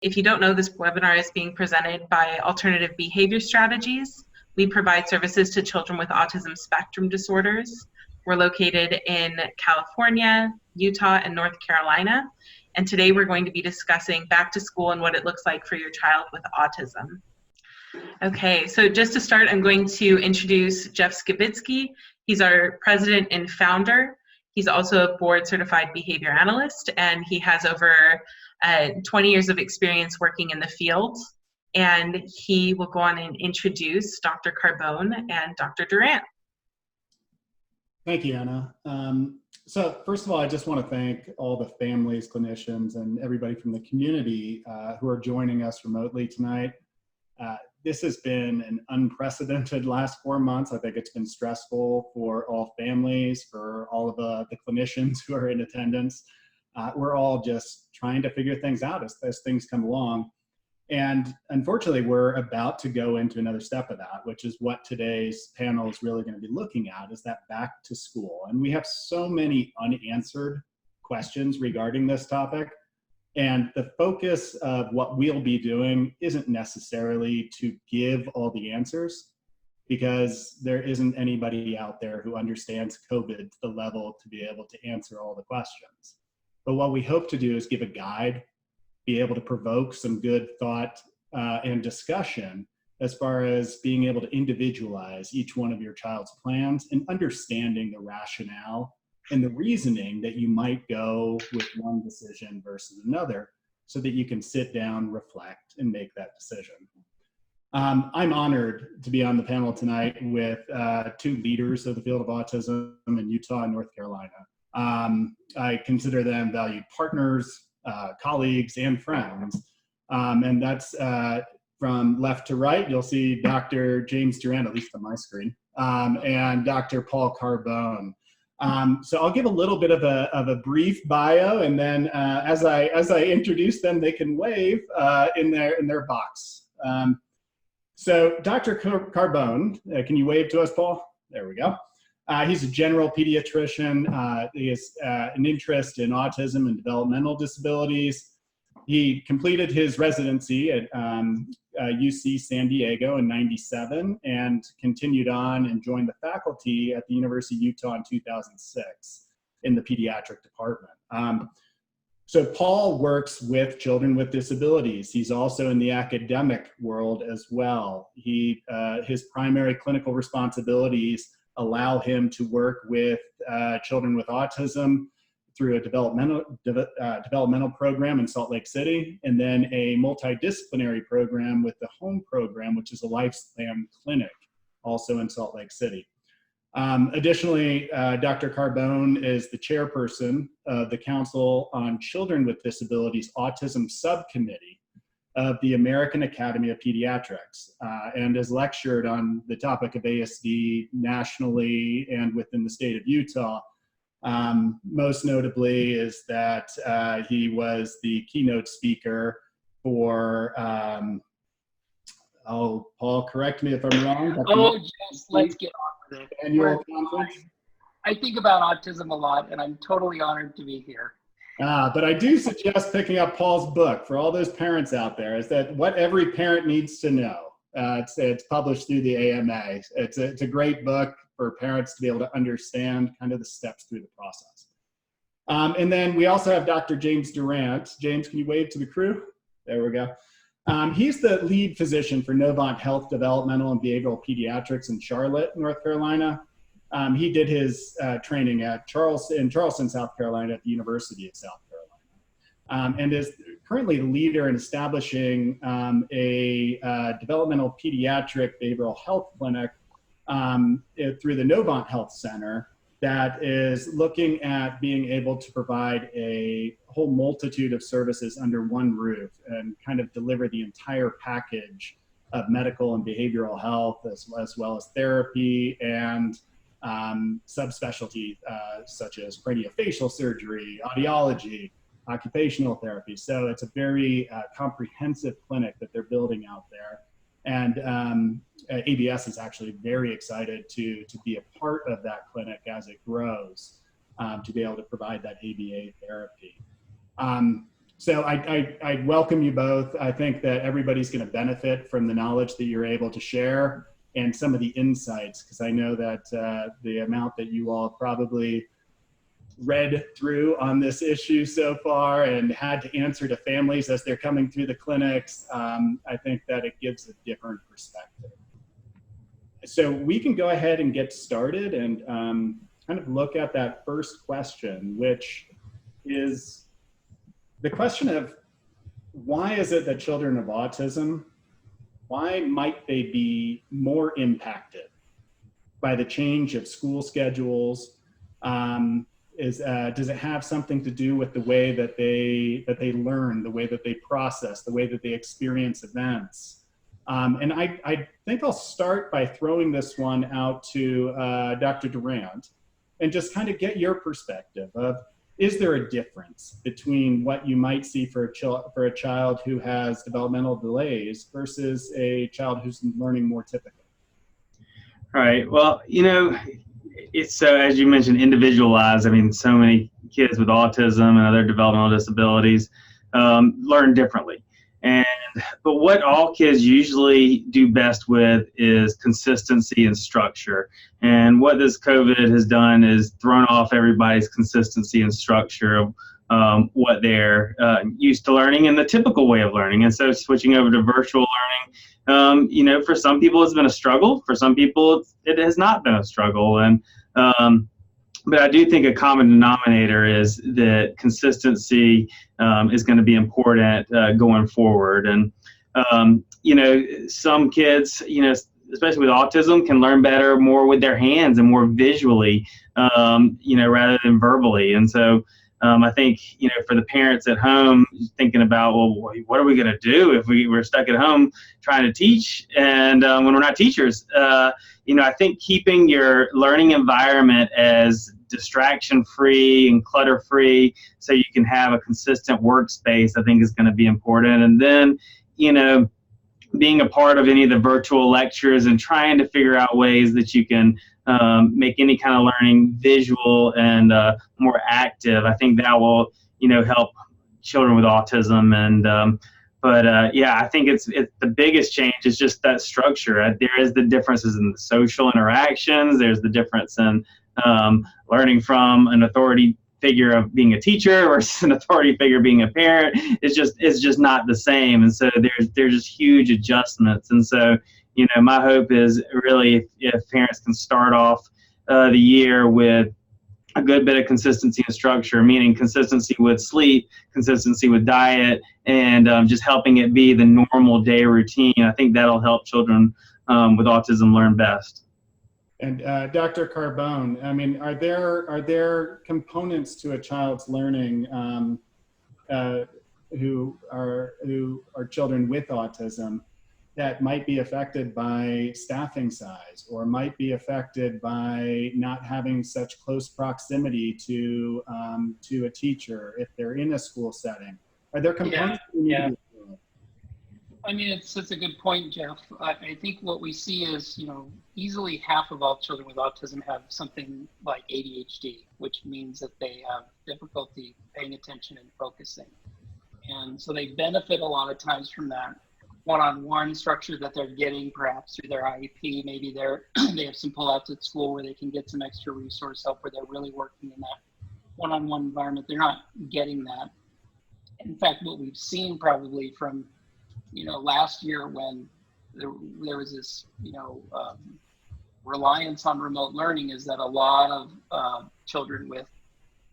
If you don't know, this webinar is being presented by Alternative Behavior Strategies. We provide services to children with autism spectrum disorders. We're located in California, Utah, and North Carolina. And today we're going to be discussing back to school and what it looks like for your child with autism. Okay, so just to start, I'm going to introduce Jeff Skibitsky. He's our president and founder. He's also a board certified behavior analyst, and he has over 20 years of experience working in the field. And he will go on and introduce Dr. Carbone and Dr. Durant. Thank you, Anna. So first of all, I just want to thank all the families, clinicians, and everybody from the community who are joining us remotely tonight. This has been an unprecedented last 4 months. I think it's been stressful for all families, for all of the clinicians who are in attendance. We're all just trying to figure things out as things come along. And unfortunately, we're about to go into another step of that, which is what today's panel is really going to be looking at, is that back to school. And we have so many unanswered questions regarding this topic. And the focus of what we'll be doing isn't necessarily to give all the answers, because there isn't anybody out there who understands COVID to the level to be able to answer all the questions. But what we hope to do is give a guide, be able to provoke some good thought and discussion as far as being able to individualize each one of your child's plans and understanding the rationale and the reasoning that you might go with one decision versus another, so that you can sit down, reflect, and make that decision. I'm honored to be on the panel tonight with two leaders of the field of autism in Utah and North Carolina. I consider them valued partners, colleagues, and friends. And that's from left to right. You'll see Dr. James Durant, at least on my screen, and Dr. Paul Carbone. So I'll give a little bit of a brief bio, and then as I introduce them, they can wave in their box. So Dr. Carbone, can you wave to us, Paul? There we go. He's a general pediatrician. He has an interest in autism and developmental disabilities. He completed his residency at UC San Diego in '97 and continued on and joined the faculty at the University of Utah in 2006 in the pediatric department. So Paul works with children with disabilities. He's also in the academic world as well. His primary clinical responsibilities allow him to work with children with autism through a developmental program in Salt Lake City, and then a multidisciplinary program with the HOME program, which is a lifespan clinic, also in Salt Lake City. Additionally, Dr. Carbone is the chairperson of the Council on Children with Disabilities Autism Subcommittee of the American Academy of Pediatrics, and has lectured on the topic of ASD nationally and within the state of Utah. Most notably is that he was the keynote speaker for, Paul, correct me if I'm wrong. Oh, just let's get on with it. Annual conference. I think about autism a lot, and I'm totally honored to be here. But I do suggest picking up Paul's book for all those parents out there. Is that What Every Parent Needs to Know? It's published through the AMA. It's a great book for parents to be able to understand kind of the steps through the process. And then we also have Dr. James Durant. James, can you wave to the crew? There we go. He's the lead physician for Novant Health Developmental and Behavioral Pediatrics in Charlotte, North Carolina. He did his training in Charleston, South Carolina at the University of South Carolina, and is currently the leader in establishing a developmental pediatric behavioral health clinic through the Novant Health Center that is looking at being able to provide a whole multitude of services under one roof and kind of deliver the entire package of medical and behavioral health, as well as therapy and subspecialty such as craniofacial surgery, audiology, occupational therapy. So it's a very comprehensive clinic that they're building out there. And ABS is actually very excited to be a part of that clinic as it grows, to be able to provide that ABA therapy. So I welcome you both. I think that everybody's going to benefit from the knowledge that you're able to share and some of the insights, because I know that the amount that you all probably read through on this issue so far and had to answer to families as they're coming through the clinics, I think that it gives a different perspective. So we can go ahead and get started and kind of look at that first question, which is the question of why is it that children of autism, why might they be more impacted by the change of school schedules? Does it have something to do with the way that they learn, the way that they process, the way that they experience events? And I think I'll start by throwing this one out to Dr. Durant and just kind of get your perspective of, is there a difference between what you might see for a child who has developmental delays versus a child who's learning more typically? Right. Well, it's so, as you mentioned, individualized. I mean, so many kids with autism and other developmental disabilities learn differently. But what all kids usually do best with is consistency and structure. And what this COVID has done is thrown off everybody's consistency and structure of what they're used to learning and the typical way of learning. And so switching over to virtual learning, for some people it's been a struggle. For some people it has not been a struggle. But I do think a common denominator is that consistency is going to be important going forward. And, some kids, especially with autism, can learn better more with their hands and more visually, rather than verbally. And so I think, for the parents at home thinking about, well, what are we going to do if we're stuck at home trying to teach and when we're not teachers? I think keeping your learning environment as distraction-free and clutter-free so you can have a consistent workspace, I think is going to be important. And then, being a part of any of the virtual lectures and trying to figure out ways that you can make any kind of learning visual and more active. I think that will, help children with autism. And I think it's the biggest change is just that structure. There is the differences in the social interactions. There's the difference in learning from an authority figure of being a teacher versus an authority figure being a parent. It's just not the same. And so there's just huge adjustments. And so, my hope is really if parents can start off the year with a good bit of consistency and structure, meaning consistency with sleep, consistency with diet, and just helping it be the normal day routine. I think that'll help children with autism learn best. And Dr. Carbone, I mean, are there components to a child's learning who are children with autism that might be affected by staffing size, or might be affected by not having such close proximity to a teacher if they're in a school setting? Are there components? Yeah. I mean, it's a good point, Jeff. I think what we see is, easily half of all children with autism have something like ADHD, which means that they have difficulty paying attention and focusing. And so they benefit a lot of times from that one-on-one structure that they're getting, perhaps through their IEP. Maybe they have some pullouts at school where they can get some extra resource help, where they're really working in that one-on-one environment. They're not getting that. In fact, what we've seen probably from last year when there was this, reliance on remote learning, is that a lot of children with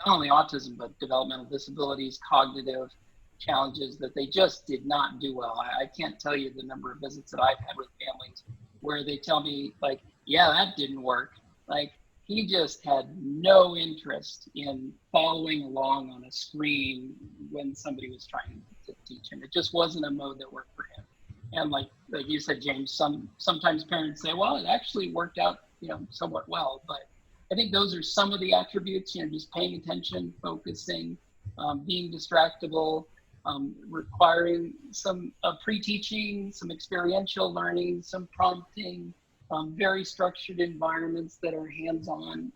not only autism, but developmental disabilities, cognitive challenges, that they just did not do well. I can't tell you the number of visits that I've had with families where they tell me, like, yeah, that didn't work. Like, he just had no interest in following along on a screen when somebody was trying to teach him. It just wasn't a mode that worked for him. And like you said, James, sometimes parents say, well, it actually worked out, somewhat well. But I think those are some of the attributes, just paying attention, focusing, being distractible, requiring some pre-teaching, some experiential learning, some prompting, very structured environments that are hands-on.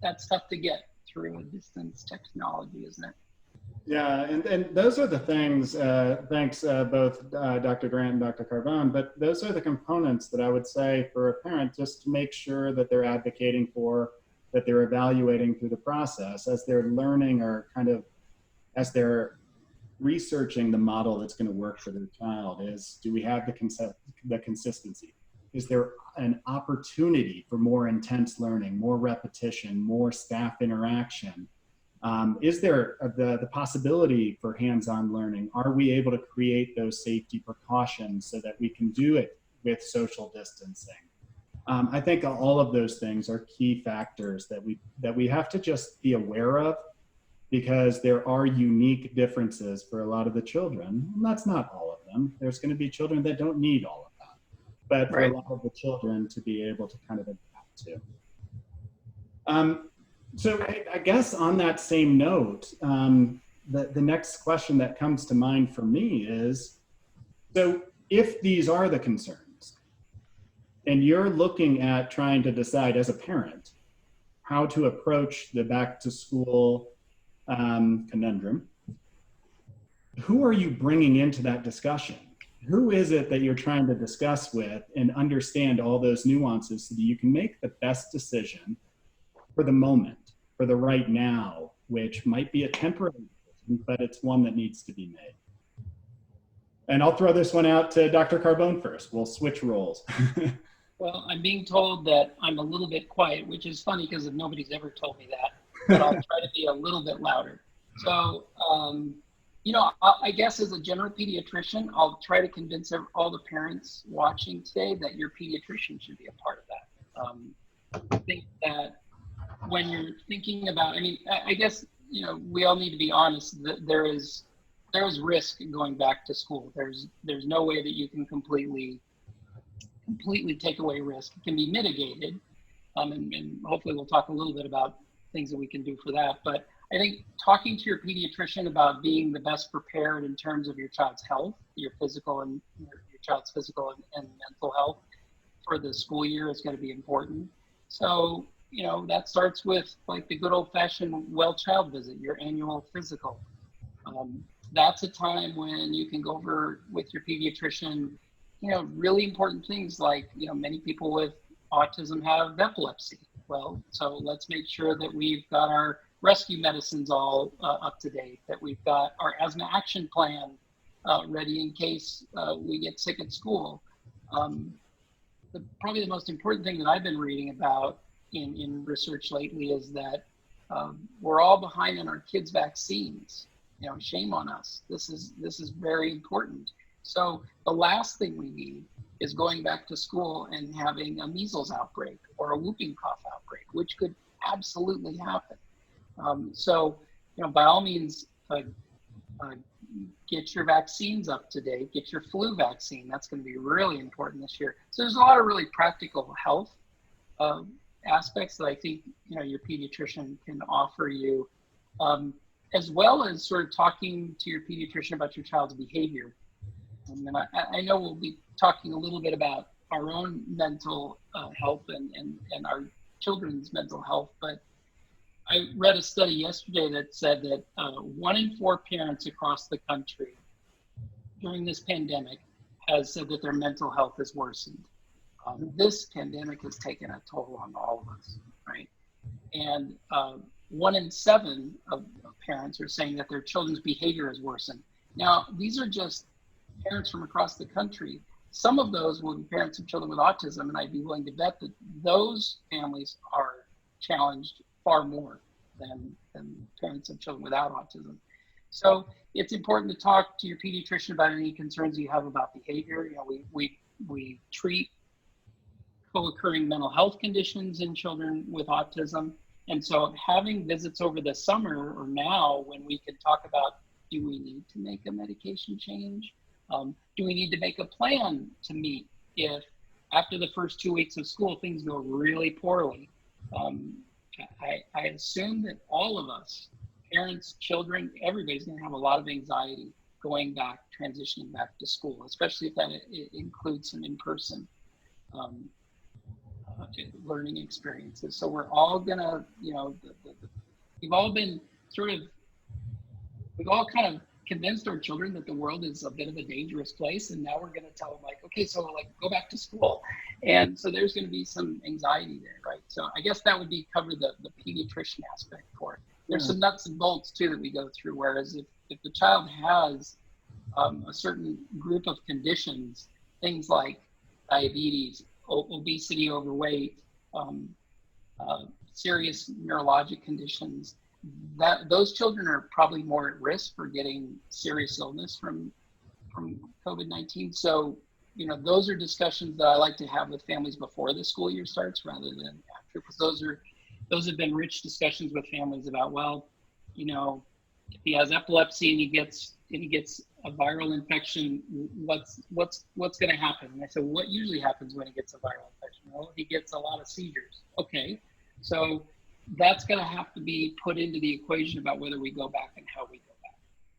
That's tough to get through a distance technology, isn't it? Yeah, and those are the things, thanks both Dr. Grant and Dr. Carbone, but those are the components that I would say for a parent just to make sure that they're advocating for, that they're evaluating through the process as they're learning or kind of as they're researching the model that's going to work for their child is, do we have the consistency? Is there an opportunity for more intense learning, more repetition, more staff interaction? Is there the possibility for hands-on learning? Are we able to create those safety precautions so that we can do it with social distancing? I think all of those things are key factors that we have to just be aware of, because there are unique differences for a lot of the children. And that's not all of them. There's going to be children that don't need all of that, but for a lot of the children to be able to kind of adapt to. So I guess on that same note, the next question that comes to mind for me is, so if these are the concerns, and you're looking at trying to decide as a parent how to approach the back to school conundrum, who are you bringing into that discussion? Who is it that you're trying to discuss with and understand all those nuances so that you can make the best decision for the moment, for the right now, which might be a temporary decision, but it's one that needs to be made. And I'll throw this one out to Dr. Carbone first. We'll switch roles. Well, I'm being told that I'm a little bit quiet, which is funny because nobody's ever told me that, but I'll try to be a little bit louder. So, you know, I guess as a general pediatrician, I'll try to convince all the parents watching today that your pediatrician should be a part of that. I think that when you're thinking about, I mean, I guess, you know, we all need to be honest that there is risk going back to school. There's no way that you can completely take away risk. It can be mitigated, and hopefully we'll talk a little bit about things that we can do for that. But I think talking to your pediatrician about being the best prepared in terms of your child's health, your physical and your child's physical and mental health for the school year is going to be important. So, you know, that starts with like the good old fashioned well child visit, your annual physical. That's a time when you can go over with your pediatrician, you know, really important things like, you know, many people with autism have epilepsy. Well, so let's make sure that we've got our rescue medicines all up to date, that we've got our asthma action plan ready in case we get sick at school. Probably the most important thing that I've been reading about in research lately is that we're all behind on our kids' vaccines. You know, shame on us. This is very important. So the last thing we need is going back to school and having a measles outbreak or a whooping cough outbreak, which could absolutely happen. So, you know, by all means, get your vaccines up to date, get your flu vaccine. That's going to be really important this year. So there's a lot of really practical health aspects that I think, you know, your pediatrician can offer you, as well as sort of talking to your pediatrician about your child's behavior. And I know we'll be talking a little bit about our own mental health and our children's mental health, but I read a study yesterday that said that 1 in 4 parents across the country during this pandemic has said that their mental health has worsened. This pandemic has taken a toll on all of us, right? And 1 in 7 of parents are saying that their children's behavior has worsened. Now, these are just parents from across the country. Some of those will be parents of children with autism, and I'd be willing to bet that those families are challenged far more than parents of children without autism. So it's important to talk to your pediatrician about any concerns you have about behavior. You know, we treat co-occurring mental health conditions in children with autism. And so having visits over the summer or now when we can talk about, do we need to make a medication change? Do we need to make a plan to meet if after the first 2 weeks of school, things go really poorly? I assume that all of us, parents, children, everybody's going to have a lot of anxiety going back, transitioning back to school, especially if that includes some in-person learning experiences. So we're all going to, you know, we've all been sort of we've all kind of convinced our children that the world is a bit of a dangerous place, and now we're going to tell them like, okay, so like go back to school, and so there's going to be some anxiety there, right? So I guess that would be cover the pediatrician aspect for it. There's some nuts and bolts too that we go through. Whereas if the child has a certain group of conditions, things like diabetes, obesity, overweight, serious neurologic conditions, that those children are probably more at risk for getting serious illness from COVID-19. So, you know, those are discussions that I like to have with families before the school year starts rather than after, because those have been rich discussions with families about, well, you know, if he has epilepsy and he gets a viral infection, what's going to happen? And I said, what usually happens when he gets a viral infection? Well, he gets a lot of seizures. Okay, so that's going to have to be put into the equation about whether we go back and how we go back.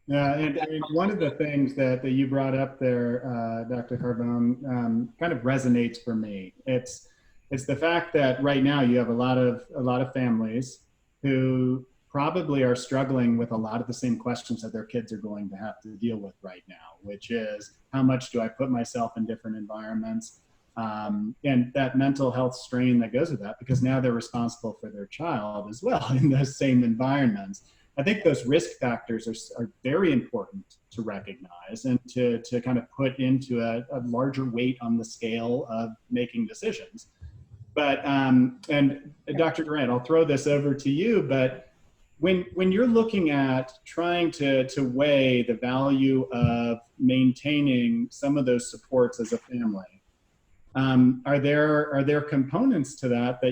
Yeah, and one of the things that you brought up there, Dr. Carbone, kind of resonates for me. It's the fact that right now you have a lot of families who probably are struggling with a lot of the same questions that their kids are going to have to deal with right now, which is how much do I put myself in different environments? And that mental health strain that goes with that, because now they're responsible for their child as well in those same environments. I think those risk factors are very important to recognize and to kind of put into a larger weight on the scale of making decisions. But, and Dr. Durant, I'll throw this over to you, but when you're looking at trying to weigh the value of maintaining some of those supports as a family, are there components to that that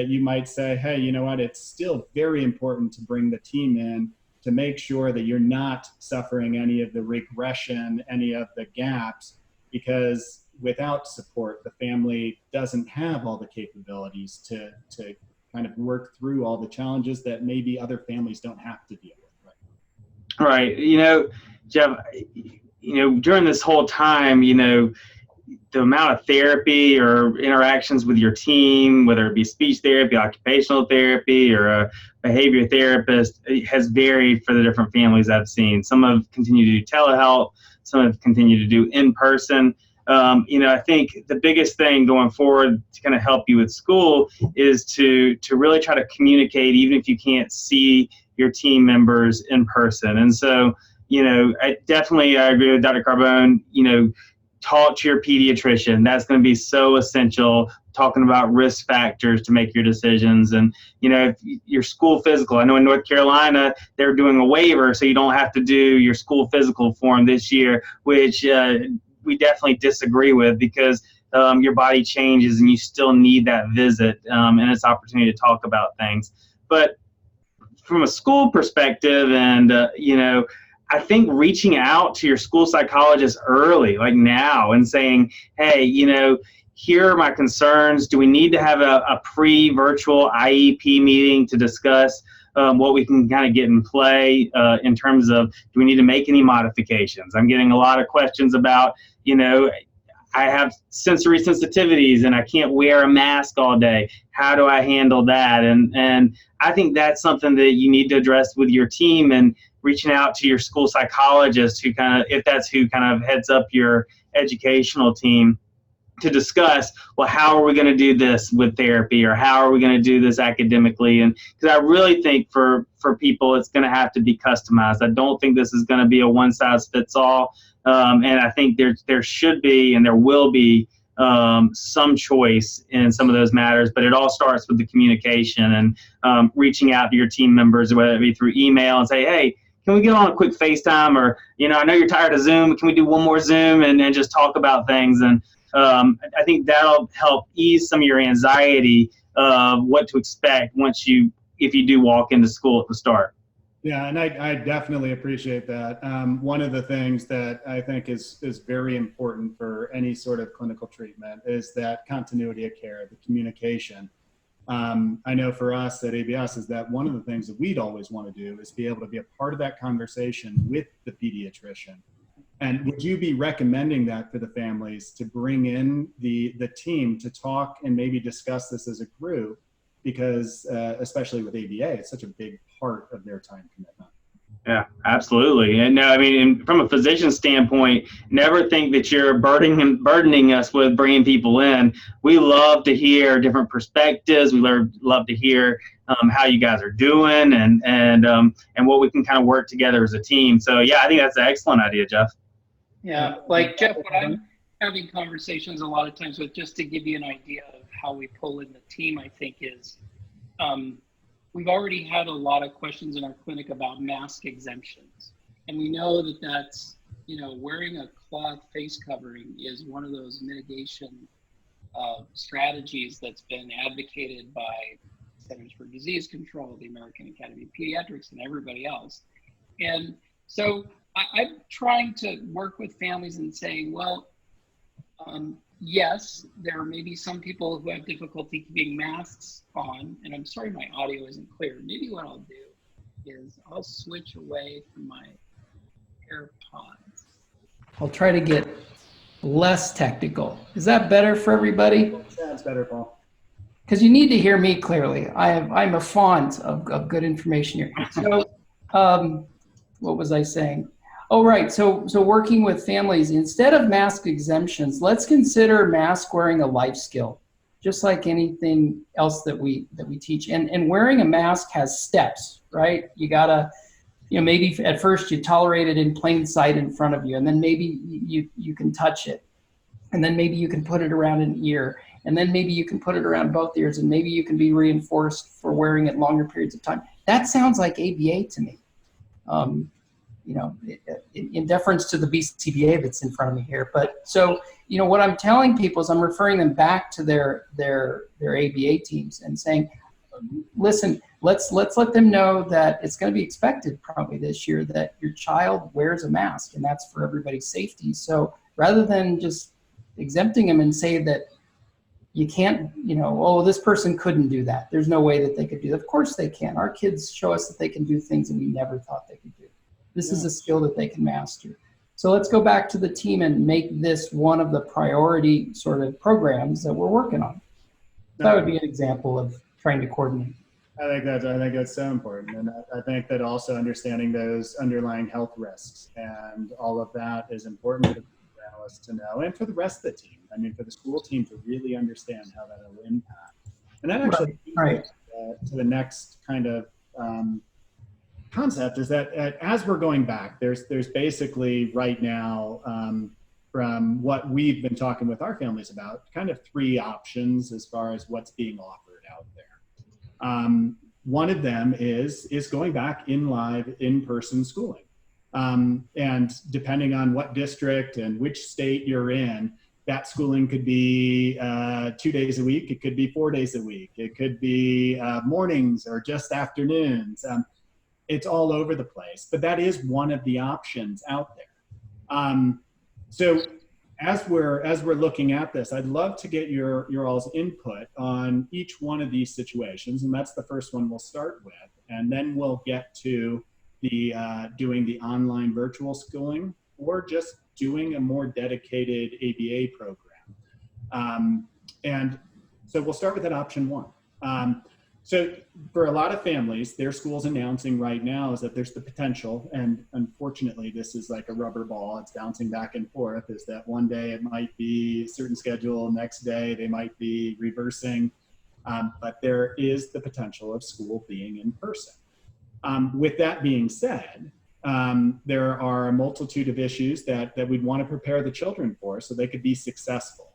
you might say, hey, you know what, it's still very important to bring the team in to make sure that you're not suffering any of the regression, any of the gaps, because without support, the family doesn't have all the capabilities to kind of work through all the challenges that maybe other families don't have to deal with. Right. You know, Jeff, you know, during this whole time, you know, the amount of therapy or interactions with your team, whether it be speech therapy, occupational therapy, or a behavior therapist, has varied for the different families I've seen. Some have continued to do telehealth, some have continued to do in-person. You know, I think the biggest thing going forward to kind of help you with school is to really try to communicate, even if you can't see your team members in person. And so, you know, I agree with Dr. Carbone, you know, talk to your pediatrician. That's going to be so essential, talking about risk factors to make your decisions. And, you know, if your school physical, I know in North Carolina, they're doing a waiver so you don't have to do your school physical form this year, which we definitely disagree with, because your body changes and you still need that visit and its opportunity to talk about things. But from a school perspective, and, you know, I think reaching out to your school psychologist early, like now, and saying, hey, you know, here are my concerns. Do we need to have a pre-virtual IEP meeting to discuss what we can kind of get in play in terms of, do we need to make any modifications? I'm getting a lot of questions about, you know, I have sensory sensitivities and I can't wear a mask all day. How do I handle that? And I think that's something that you need to address with your team, and reaching out to your school psychologist, who kind of, if that's who kind of heads up your educational team, to discuss, well, how are we going to do this with therapy, or how are we going to do this academically? And because I really think for people, it's going to have to be customized. I don't think this is going to be a one size fits all. And I think there should be, and there will be, some choice in some of those matters, but it all starts with the communication and reaching out to your team members, whether it be through email and say, hey, can we get on a quick FaceTime? Or, you know, I know you're tired of Zoom. Can we do one more Zoom and just talk about things? And I think that'll help ease some of your anxiety of what to expect if you do walk into school at the start. Yeah, and I definitely appreciate that. One of the things that I think is very important for any sort of clinical treatment is that continuity of care, the communication. I know for us at ABS is that one of the things that we'd always want to do is be able to be a part of that conversation with the pediatrician. And would you be recommending that for the families, to bring in the team to talk and maybe discuss this as a group? Because especially with ABA, it's such a big part of their time commitment. Yeah, absolutely. And no, I mean, from a physician standpoint, never think that you're burdening us with bringing people in. We love to hear different perspectives. We love to hear how you guys are doing and what we can kind of work together as a team. So yeah, I think that's an excellent idea, Jeff. Yeah, like Jeff, what I'm having conversations a lot of times with, just to give you an idea of how we pull in the team, I think is we've already had a lot of questions in our clinic about mask exemptions. And we know that that's, wearing a cloth face covering is one of those mitigation strategies that's been advocated by Centers for Disease Control, the American Academy of Pediatrics, and everybody else. And so I'm trying to work with families and saying, well, yes, there may be some people who have difficulty keeping masks on, and I'm sorry my audio isn't clear. Maybe what I'll do is I'll switch away from my AirPods. I'll try to get less technical. Is that better for everybody? Yeah, it's better, Paul. Because you need to hear me clearly. I'm a font of good information here. So, what was I saying? Oh, right. So working with families, instead of mask exemptions, let's consider mask wearing a life skill, just like anything else that we teach. And wearing a mask has steps, right? You gotta, maybe at first you tolerate it in plain sight in front of you, and then maybe you can touch it, and then maybe you can put it around an ear, and then maybe you can put it around both ears, and maybe you can be reinforced for wearing it longer periods of time. That sounds like ABA to me. In deference to the BCBA that's in front of me here. But so, what I'm telling people is I'm referring them back to their ABA teams and saying, listen, let's let them know that it's going to be expected probably this year that your child wears a mask, and that's for everybody's safety. So rather than just exempting them and say that you can't, this person couldn't do that. There's no way that they could do that. Of course they can. Our kids show us that they can do things that we never thought they could do. This is a skill that they can master. So let's go back to the team and make this one of the priority sort of programs that we're working on. That would be an example of trying to coordinate. I think that's so important. And I think that also understanding those underlying health risks and all of that is important for the analysts to know, and for the rest of the team. I mean, for the school team to really understand how that will impact. And that actually right. To the next kind of concept is that as we're going back, there's basically right now, from what we've been talking with our families about, kind of three options as far as what's being offered out there. One of them is going back in live in-person schooling. And depending on what district and which state you're in, that schooling could be 2 days a week. It could be 4 days a week. It could be mornings or just afternoons. It's all over the place, but that is one of the options out there. So as we're looking at this, I'd love to get your all's input on each one of these situations, and that's the first one we'll start with, and then we'll get to the doing the online virtual schooling or just doing a more dedicated ABA program. And so we'll start with that option one. So for a lot of families, their school's announcing right now is that there's the potential, and unfortunately this is like a rubber ball, it's bouncing back and forth, is that one day it might be a certain schedule, next day they might be reversing, but there is the potential of school being in person. With that being said, there are a multitude of issues that we'd want to prepare the children for so they could be successful.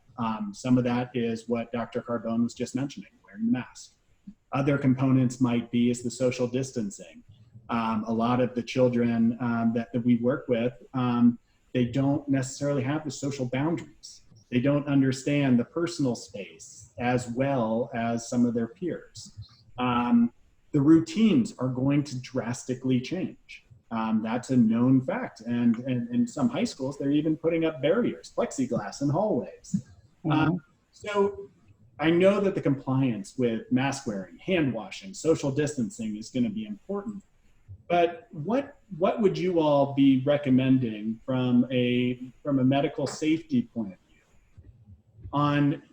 Some of that is what Dr. Carbone was just mentioning, wearing the mask. Other components might be is the social distancing. A lot of the children that we work with, they don't necessarily have the social boundaries. They don't understand the personal space as well as some of their peers. The routines are going to drastically change. That's a known fact. And in some high schools, they're even putting up barriers, plexiglass in hallways. So I know that the compliance with mask wearing, hand washing, social distancing is going to be important. But what would you all be recommending from a medical safety point of view on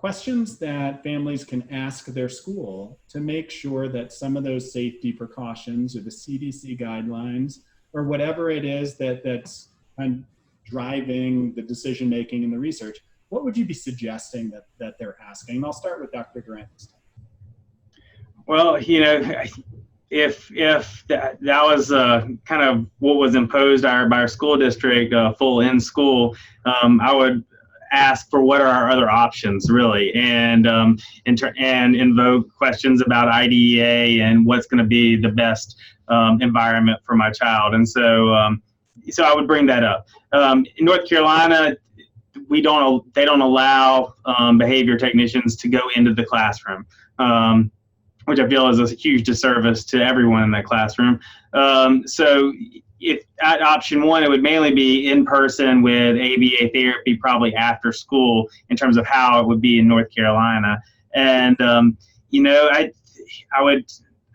questions that families can ask their school to make sure that some of those safety precautions or the CDC guidelines or whatever it is that's kind of driving the decision making and the research, what would you be suggesting that they're asking? And I'll start with Dr. Durant this time. Well, if that was kind of what was imposed by our school district, full in school, I would ask for what are our other options really, and invoke questions about IDEA and what's going to be the best environment for my child. And so I would bring that up. In North Carolina, they don't allow behavior technicians to go into the classroom, which I feel is a huge disservice to everyone in that classroom. So if at option one, it would mainly be in person with ABA therapy, probably after school, in terms of how it would be in North Carolina. And, I would,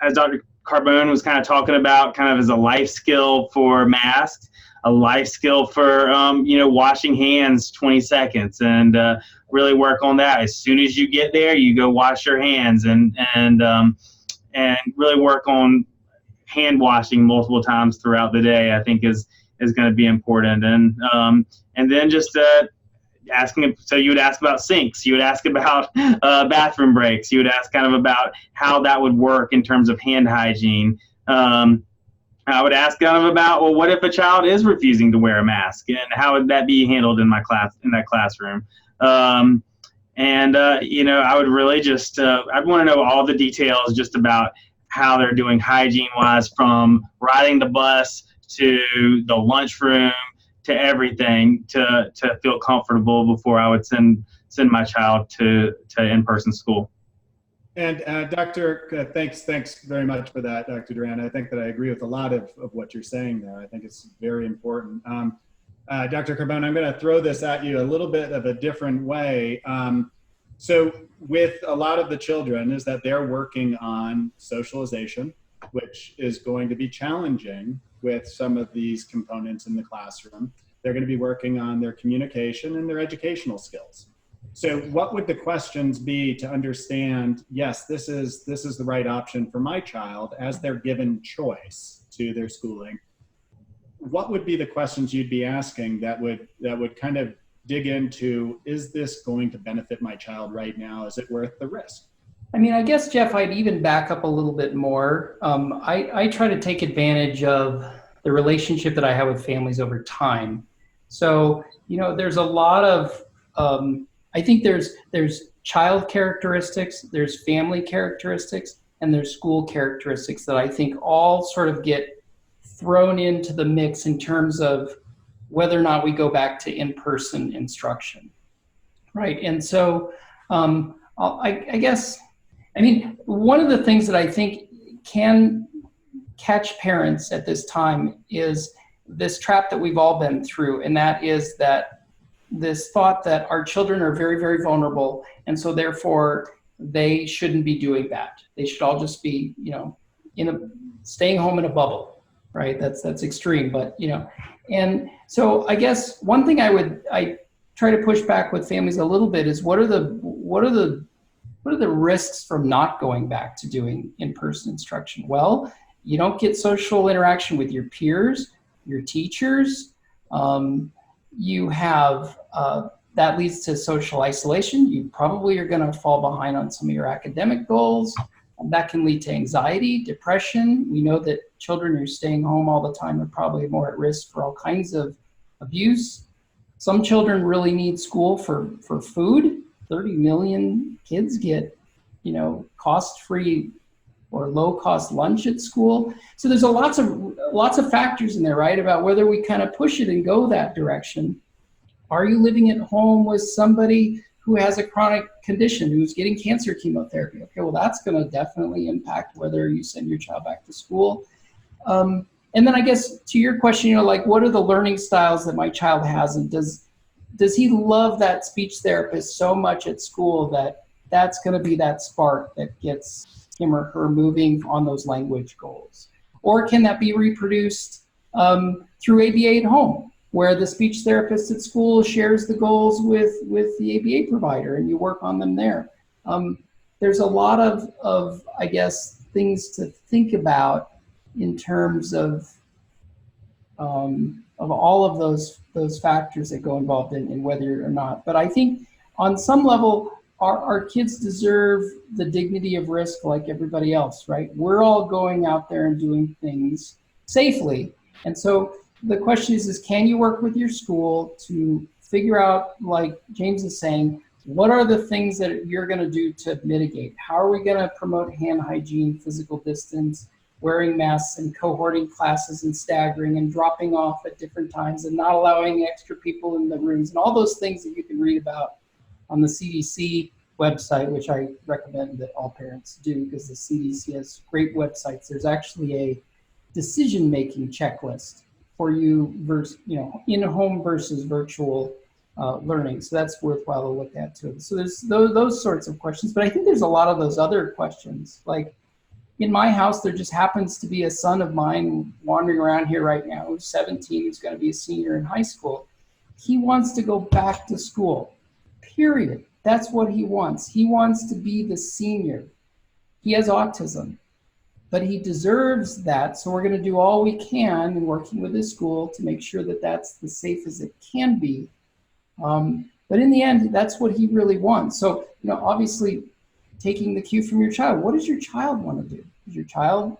as Dr. Carbone was kind of talking about, kind of as a life skill for masks, a life skill for, washing hands 20 seconds, and really work on that. As soon as you get there, you go wash your hands, and really work on hand washing multiple times throughout the day, I think is going to be important. And then just asking, so you would ask about sinks, you would ask about bathroom breaks, you would ask kind of about how that would work in terms of hand hygiene. I would ask kind of about, well, what if a child is refusing to wear a mask, and how would that be handled in that classroom? I would really just, I'd want to know all the details just about how they're doing hygiene-wise, from riding the bus to the lunchroom to everything, to feel comfortable before I would send my child to in-person school. And Dr. Thanks very much for that, Dr. Duran. I think that I agree with a lot of what you're saying there. I think it's very important. Dr. Carbone, I'm going to throw this at you a little bit of a different way. So with a lot of the children is that they're working on socialization, which is going to be challenging with some of these components in the classroom. They're going to be working on their communication and their educational skills. So what would the questions be to understand, yes, this is the right option for my child as they're given choice to their schooling? What would be the questions you'd be asking that would kind of dig into, is this going to benefit my child right now? Is it worth the risk? I mean, I guess, Jeff, I'd even back up a little bit more. I try to take advantage of the relationship that I have with families over time. So, there's a lot of, I think there's child characteristics, there's family characteristics, and there's school characteristics that I think all sort of get thrown into the mix in terms of whether or not we go back to in-person instruction, right? And so I guess, one of the things that I think can catch parents at this time is this trap that we've all been through, and that is that this thought that our children are very, very vulnerable, and so therefore they shouldn't be doing that. They should all just be, staying home in a bubble, right? That's extreme, but and so I guess one thing I try to push back with families a little bit is what are the risks from not going back to doing in-person instruction? Well, you don't get social interaction with your peers, your teachers. You have, that leads to social isolation. You probably are going to fall behind on some of your academic goals. That can lead to anxiety, depression. We know that children who are staying home all the time are probably more at risk for all kinds of abuse. Some children really need school for food. 30 million kids get, cost-free or low-cost lunch at school. So there's lots of factors in there, right, about whether we kind of push it and go that direction. Are you living at home with somebody who has a chronic condition, who's getting cancer chemotherapy? Okay, well, that's going to definitely impact whether you send your child back to school. And then I guess to your question, what are the learning styles that my child has, and does he love that speech therapist so much at school that that's going to be that spark that gets him or her moving on those language goals? Or can that be reproduced through ABA at home? where the speech therapist at school shares the goals with the ABA provider, and you work on them there. There's a lot of I guess things to think about in terms of all of those factors that go involved in whether or not. But I think on some level, our kids deserve the dignity of risk like everybody else, right? We're all going out there and doing things safely. And so the question is can you work with your school to figure out, like James is saying, what are the things that you're going to do to mitigate? How are we going to promote hand hygiene, physical distance, wearing masks, and cohorting classes and staggering and dropping off at different times and not allowing extra people in the rooms and all those things that you can read about on the CDC website, which I recommend that all parents do because the CDC has great websites. There's actually a decision-making checklist for you versus, in-home versus virtual learning. So that's worthwhile to look at too. So there's those sorts of questions, but I think there's a lot of those other questions. Like in my house, there just happens to be a son of mine wandering around here right now who's 17, who's going to be a senior in high school. He wants to go back to school, period. That's what he wants. He wants to be the senior. He has autism, but he deserves that. So we're going to do all we can in working with his school to make sure that that's as safe as it can be. But in the end, that's what he really wants. So, obviously taking the cue from your child, what does your child want to do? Does your child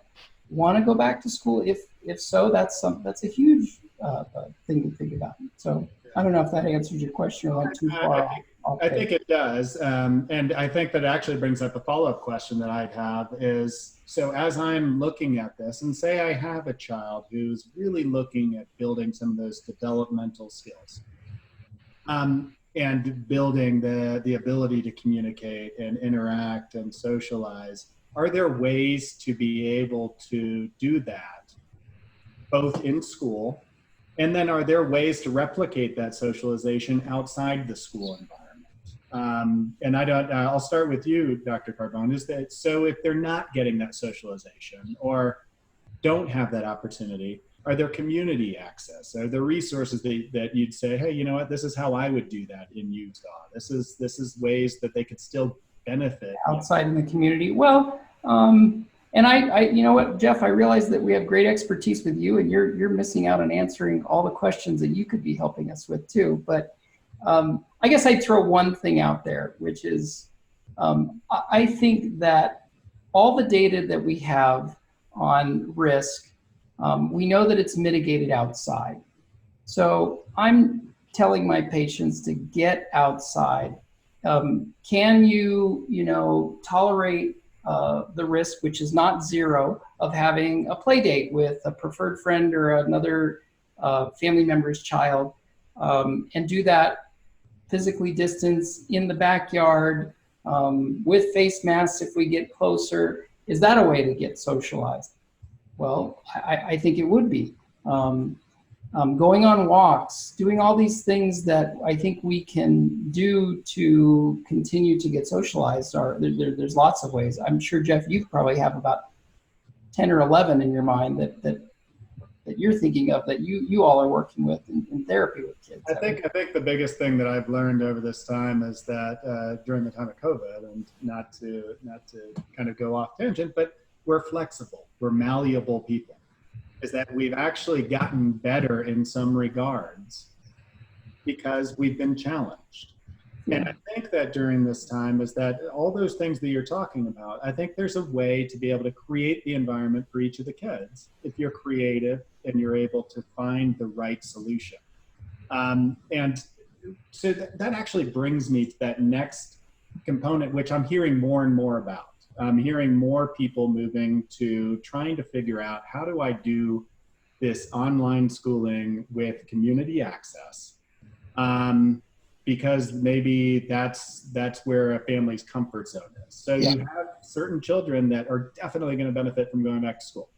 want to go back to school? If so, that's a huge thing to think about. So I don't know if that answers your question or went too far off. I think it does. And I think that actually brings up a follow-up question that I'd have is, so as I'm looking at this and say I have a child who's really looking at building some of those developmental skills, and building the ability to communicate and interact and socialize, are there ways to be able to do that both in school, and then are there ways to replicate that socialization outside the school environment? And I'll start with you, Dr. Carbone, is that, so if they're not getting that socialization or don't have that opportunity, are there community access? Are there resources that you'd say, hey, you know what, this is how I would do that in Utah. This is ways that they could still benefit outside in the community. Well, and I you know what, Jeff, I realize that we have great expertise with you, and you're missing out on answering all the questions that you could be helping us with too. But I guess I'd throw one thing out there, which is I think that all the data that we have on risk, we know that it's mitigated outside. So I'm telling my patients to get outside. Can you, tolerate the risk, which is not zero, of having a play date with a preferred friend or another family member's child, and do that physically distanced in the backyard with face masks if we get closer? Is that a way to get socialized? Well, I think it would be. Going on walks, doing all these things that I think we can do to continue to get socialized. There's lots of ways. I'm sure, Jeff, you probably have about 10 or 11 in your mind that you're thinking of that you all are working with in therapy with kids. I think the biggest thing that I've learned over this time is that during the time of COVID, and not to kind of go off tangent, but we're flexible, we're malleable people, is that we've actually gotten better in some regards because we've been challenged. Yeah. And I think that during this time is that all those things that you're talking about, I think there's a way to be able to create the environment for each of the kids if you're creative and you're able to find the right solution. And so that actually brings me to that next component, which I'm hearing more and more about. I'm hearing more people moving to trying to figure out, how do I do this online schooling with community access? Because maybe that's where a family's comfort zone is. So you have certain children that are definitely going to benefit from going back to school.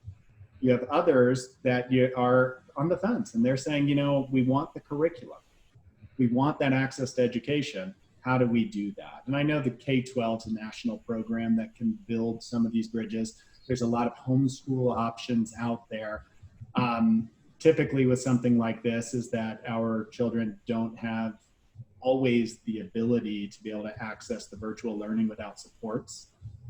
You have others that are on the fence, and they're saying, we want the curriculum. We want that access to education. How do we do that? And I know the K-12 is a national program that can build some of these bridges. There's a lot of homeschool options out there typically with something like this is that our children don't have always the ability to be able to access the virtual learning without supports.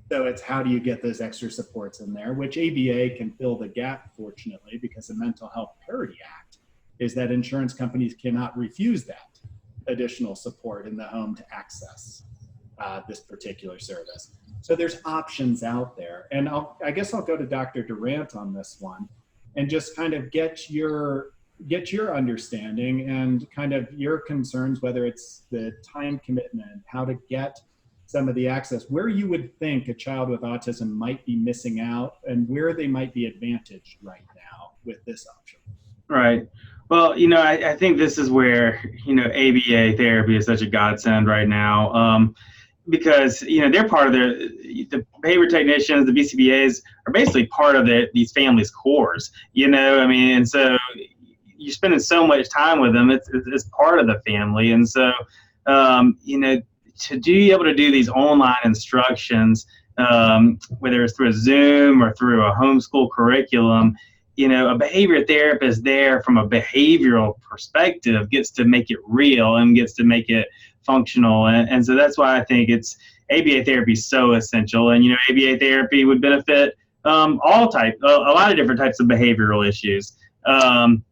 So it's how do you get those extra supports in there, which ABA can fill the gap, fortunately, because the Mental Health Parity Act is that insurance companies cannot refuse that additional support in the home to access this particular service. So there's options out there. And I guess I'll go to Dr. Durant on this one and just kind of get your understanding and kind of your concerns, whether it's the time commitment, how to get some of the access, where you would think a child with autism might be missing out and where they might be advantaged right now with this option. Right. Well, I think this is where, ABA therapy is such a godsend right now. Because they're part of the behavior technicians, the BCBAs are basically part of these families' cores. And so you're spending so much time with them. It's part of the family, and so to be able to do these online instructions, whether it's through a Zoom or through a homeschool curriculum, a behavior therapist there from a behavioral perspective gets to make it real and gets to make it functional. And so that's why I think ABA therapy is so essential. And, ABA therapy would benefit a lot of different types of behavioral issues. And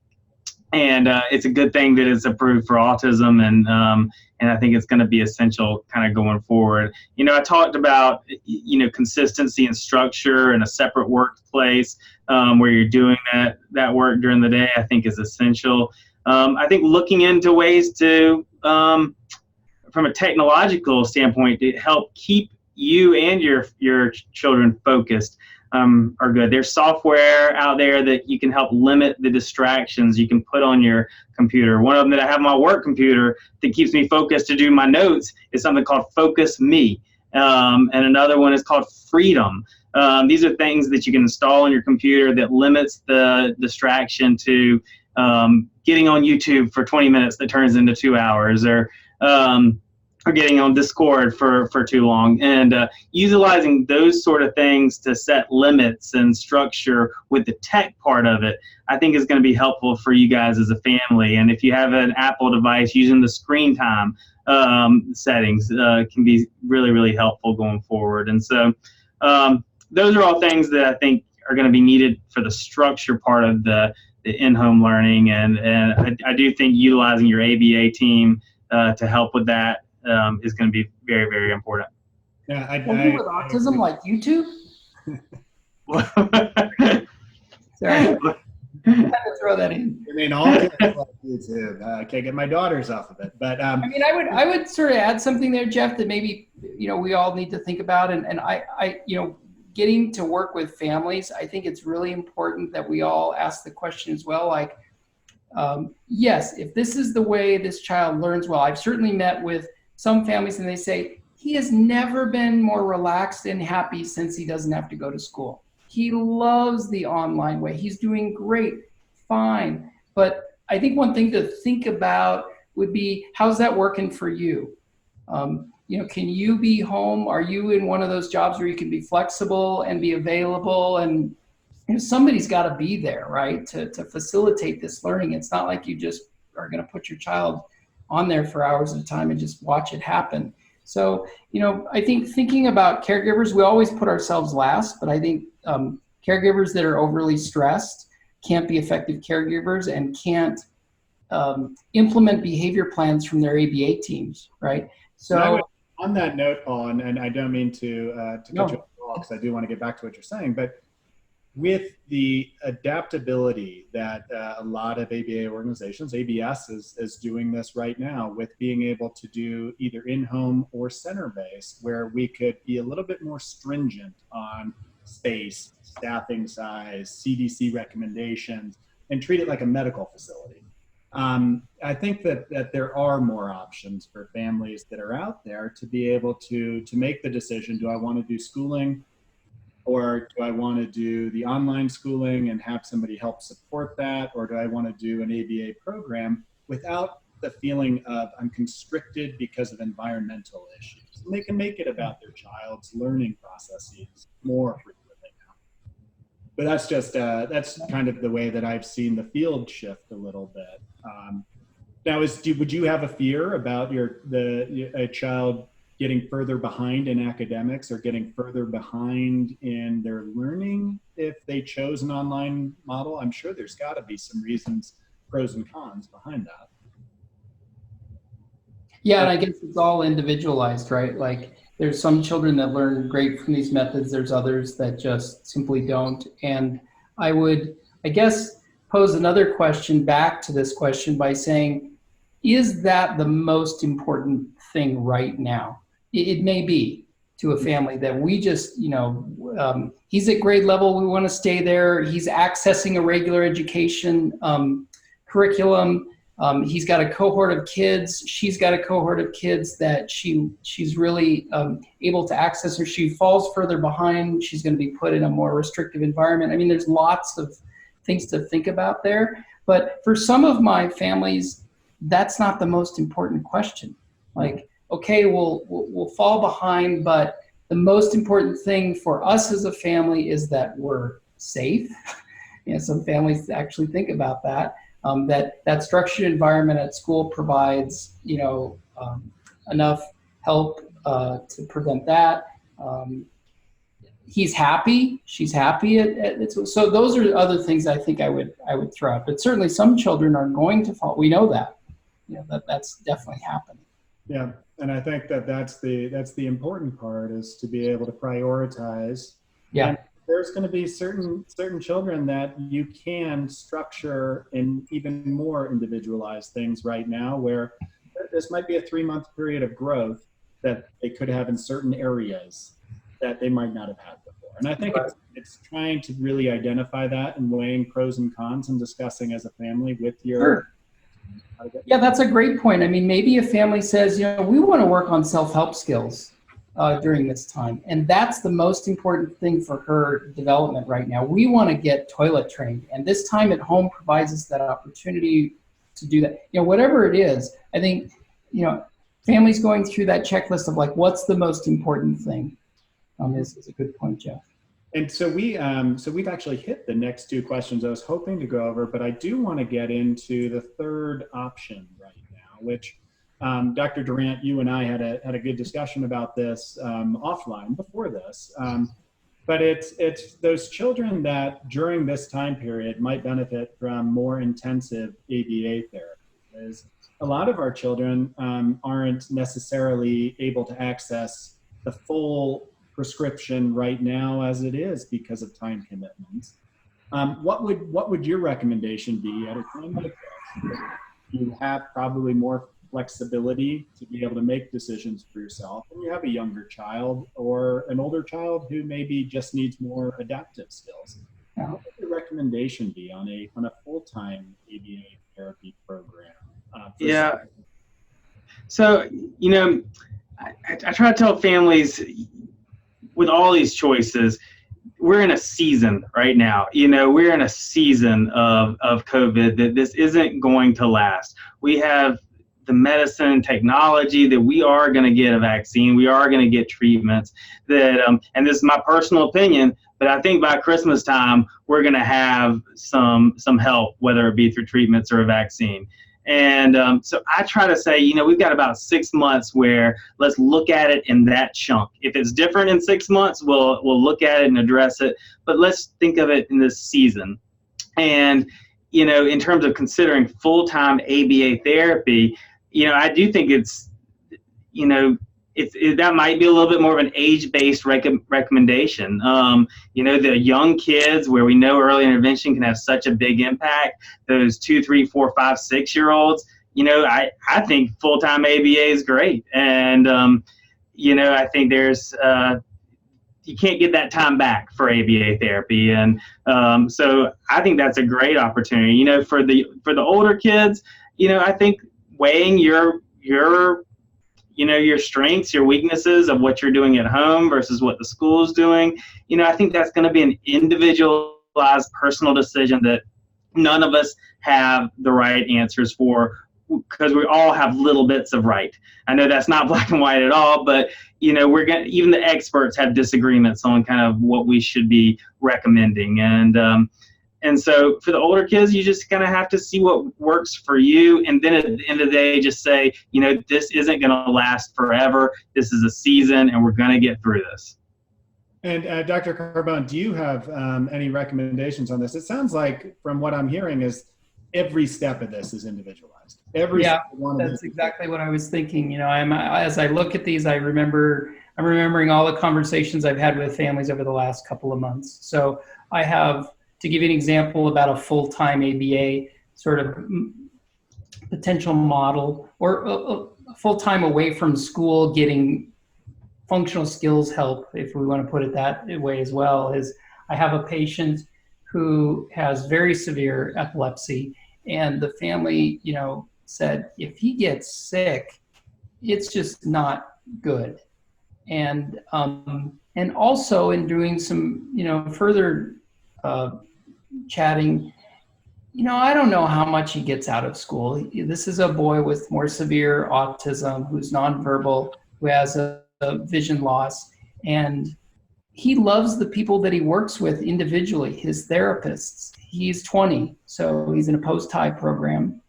it's a good thing that it's approved for autism, and I think it's going to be essential kind of going forward. I talked about, consistency and structure and a separate workplace where you're doing that work during the day, I think is essential. I think looking into ways to, from a technological standpoint, to help keep you and your children focused are good. There's software out there that you can help limit the distractions you can put on your computer. One of them that I have on my work computer that keeps me focused to do my notes is something called Focus Me. And another one is called Freedom. These are things that you can install on your computer that limits the distraction to getting on YouTube for 20 minutes that turns into 2 hours, or getting on Discord for too long, and utilizing those sort of things to set limits and structure with the tech part of it, I think is going to be helpful for you guys as a family. And if you have an Apple device, using the screen time settings can be really, really helpful going forward. And so those are all things that I think are going to be needed for the structure part of the in-home learning. And I do think utilizing your ABA team to help with that is going to be very, very important. Yeah, Something with autism like YouTube? Sorry. I had to throw that in. I mean, all kids like YouTube. I can't get my daughters off of it, but I mean, I would sort of add something there, Jeff, that maybe we all need to think about, and I getting to work with families. I think it's really important that we all ask the question as well, like, yes, if this is the way this child learns well. I've certainly met with some families and they say, he has never been more relaxed and happy since he doesn't have to go to school. He loves the online way. He's doing great, fine. But I think one thing to think about would be, how's that working for you? Can you be home? Are you in one of those jobs where you can be flexible and be available? And somebody's got to be there, right, to facilitate this learning. It's not like you just are going to put your child on there for hours at a time and just watch it happen. So, I think thinking about caregivers, we always put ourselves last, but I think caregivers that are overly stressed can't be effective caregivers and can't implement behavior plans from their ABA teams, right? So on that note, Paul, and I don't mean to cut you off because I do want to get back to what you're saying, but with the adaptability that a lot of ABA organizations, ABS is doing this right now, with being able to do either in-home or center-based, where we could be a little bit more stringent on space, staffing size, CDC recommendations, and treat it like a medical facility. I think that there are more options for families that are out there to be able to make the decision, do I want to do schooling, or do I want to do the online schooling and have somebody help support that? Or do I want to do an ABA program without the feeling of I'm constricted because of environmental issues? And they can make it about their child's learning processes more frequently now. but that's just that's kind of the way that I've seen the field shift a little bit. Now, would you have a fear about a child getting further behind in academics or getting further behind in their learning if they chose an online model? I'm sure there's got to be some reasons, pros and cons behind that. Yeah, and I guess it's all individualized, right? Like there's some children that learn great from these methods. There's others that just simply don't. And I would, I guess, pose another question back to this question by saying, is that the most important thing right now? It may be to a family that we just, he's at grade level, we want to stay there. He's accessing a regular education curriculum. He's got a cohort of kids. She's got a cohort of kids that she's really able to access, or she falls further behind. She's going to be put in a more restrictive environment. I mean, there's lots of things to think about there. But for some of my families, that's not the most important question. Like, okay, we'll fall behind, but the most important thing for us as a family is that we're safe. Some families actually think about that. That structured environment at school provides, enough help to prevent that. He's happy, she's happy so those are other things I think I would throw out. But certainly some children are going to fall. We know that. That's definitely happening. Yeah, and I think that's the important part, is to be able to prioritize. Yeah. And there's going to be certain children that you can structure in even more individualized things right now, where this might be a 3-month period of growth that they could have in certain areas that they might not have had before. And I think it's trying to really identify that and weighing pros and cons and discussing as a family with your. Sure. Yeah, that's a great point. I mean, maybe a family says, we want to work on self-help skills during this time. And that's the most important thing for her development right now. We want to get toilet trained. And this time at home provides us that opportunity to do that. Whatever it is, I think, families going through that checklist of like, what's the most important thing is a good point, Jeff. And so we've actually hit the next 2 questions I was hoping to go over, but I do want to get into the third option right now, which Dr. Durant, you and I had a good discussion about this offline before this. But it's those children that during this time period might benefit from more intensive ABA therapy. As a lot of our children aren't necessarily able to access the full prescription right now as it is because of time commitments. What would your recommendation be at a time like this? You have probably more flexibility to be able to make decisions for yourself, and you have a younger child or an older child who maybe just needs more adaptive skills. What would your recommendation be on a full-time ABA therapy program? Yeah. So, I try to tell families, with all these choices, we're in a season right now. We're in a season of COVID that this isn't going to last. We have the medicine technology that we are going to get a vaccine. We are going to get treatments that, and this is my personal opinion, but I think by Christmas time, we're going to have some help, whether it be through treatments or a vaccine. And so I try to say, we've got about 6 months where let's look at it in that chunk. If it's different in 6 months, we'll look at it and address it. But let's think of it in this season. And, in terms of considering full-time ABA therapy, I do think it's, that might be a little bit more of an age-based recommendation. The young kids where we know early intervention can have such a big impact, those 2, 3, 4, 5, 6-year-olds, I think full-time ABA is great. And, I think there's, you can't get that time back for ABA therapy. And so I think that's a great opportunity. For the older kids, I think weighing your strengths, your weaknesses of what you're doing at home versus what the school is doing. I think that's going to be an individualized personal decision that none of us have the right answers for because we all have little bits of right. I know that's not black and white at all, but even the experts have disagreements on kind of what we should be recommending. And so for the older kids, you just kind of have to see what works for you. And then at the end of the day, just say, this isn't going to last forever. This is a season, and we're going to get through this. And Dr. Carbone, do you have any recommendations on this? It sounds like, from what I'm hearing, is every step of this is individualized. That's exactly what I was thinking. As I look at these, I'm remembering all the conversations I've had with families over the last couple of months. So I have, to give you an example about a full-time ABA sort of potential model, or a full-time away from school getting functional skills help, if we want to put it that way as well, is I have a patient who has very severe epilepsy, and the family, said, if he gets sick, it's just not good. And also in doing some, further chatting, I don't know how much he gets out of school. This is a boy with more severe autism, who's nonverbal, who has a vision loss, and he loves the people that he works with individually, his therapists. He's 20, so he's in a post-high program.